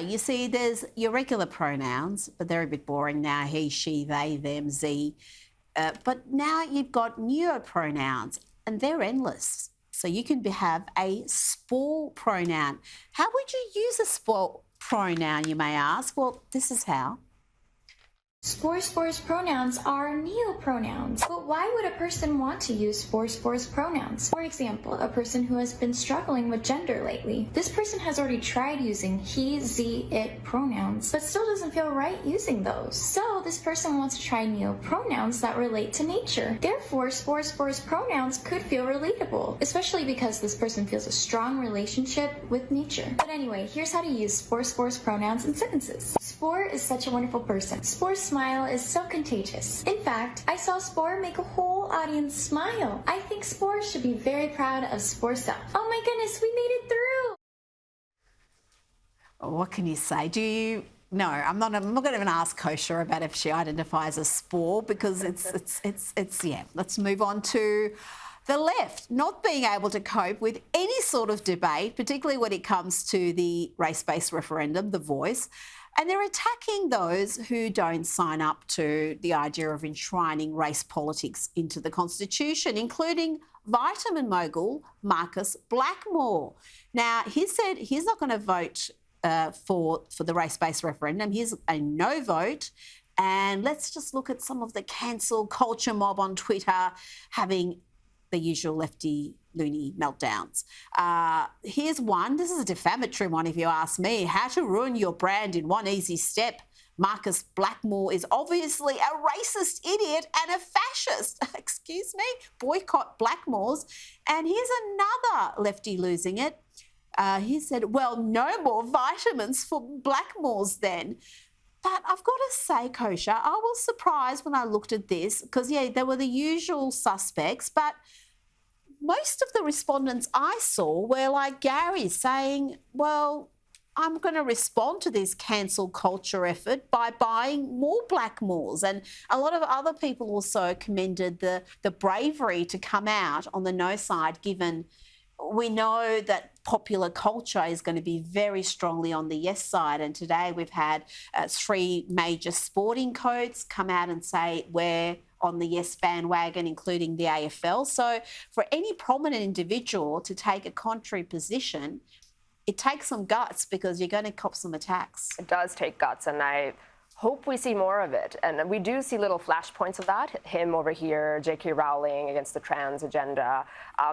You see, there's your regular pronouns, but they're a bit boring now. He, she, they, them, ze. But now you've got neopronouns, and they're endless. So you can have a spore pronoun. How would you use a spore pronoun, you may ask? Well, this is how. Spores pronouns are neopronouns. But why would a person want to use spores pronouns? For example, a person who has been struggling with gender lately. This person has already tried using he, ze, it pronouns, but still doesn't feel right using those. So this person wants to try neopronouns that relate to nature. Therefore, spores pronouns could feel relatable, especially because this person feels a strong relationship with nature. But anyway, here's how to use spores pronouns in sentences. Spore is such a wonderful person. Spore's smile is so contagious. In fact, I saw Spore make a whole audience smile. I think Spore should be very proud of Spore's self. Oh my goodness, we made it through! What can you say? Do you... No, I'm not going to even ask Kosha about if she identifies as spore because it's yeah. Let's move on to the left, not being able to cope with any sort of debate, particularly when it comes to the race-based referendum, the voice. And they're attacking those who don't sign up to the idea of enshrining race politics into the Constitution, including vitamin mogul Marcus Blackmore. Now, he said he's not going to vote for the race-based referendum. Here's a no vote. And let's just look at some of the cancel culture mob on Twitter having the usual lefty loony meltdowns. Here's one. This is a defamatory one, if you ask me. How to ruin your brand in one easy step. Marcus Blackmore is obviously a racist idiot and a fascist. Excuse me? Boycott Blackmores. And here's another lefty losing it. He said, well, no more vitamins for Blackmores then. But I've got to say, Kosha, I was surprised when I looked at this because, yeah, there were the usual suspects, but most of the respondents I saw were like Gary saying, well, I'm going to respond to this cancel culture effort by buying more Blackmores. And a lot of other people also commended the bravery to come out on the no side, given we know that popular culture is going to be very strongly on the yes side. And today we've had 3 major sporting codes come out and say we're on the yes bandwagon, including the AFL. So for any prominent individual to take a contrary position, it takes some guts because you're going to cop some attacks. It does take guts, and I hope we see more of it. And we do see little flashpoints of that. Him over here, J.K. Rowling against the trans agenda.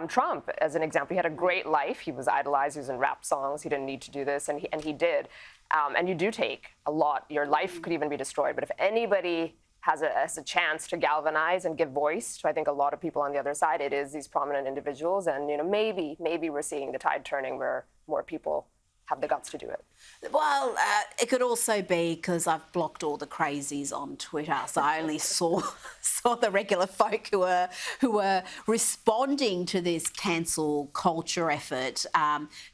Trump, as an example, he had a great life. He was idolized. He was in rap songs. He didn't need to do this, and he did. And you do take a lot. Your life could even be destroyed. But if anybody has a chance to galvanize and give voice to, I think, a lot of people on the other side, it is these prominent individuals. And, you know, maybe we're seeing the tide turning where more people have the guts to do it. Well, it could also be because I've blocked all the crazies on Twitter, so I only saw the regular folk who were responding to this cancel culture effort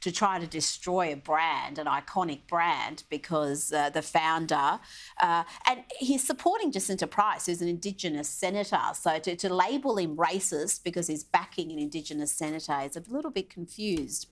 to try to destroy a brand, an iconic brand, because the founder and he's supporting Jacinta Price, who's an Indigenous senator. So to label him racist because he's backing an Indigenous senator is a little bit confused.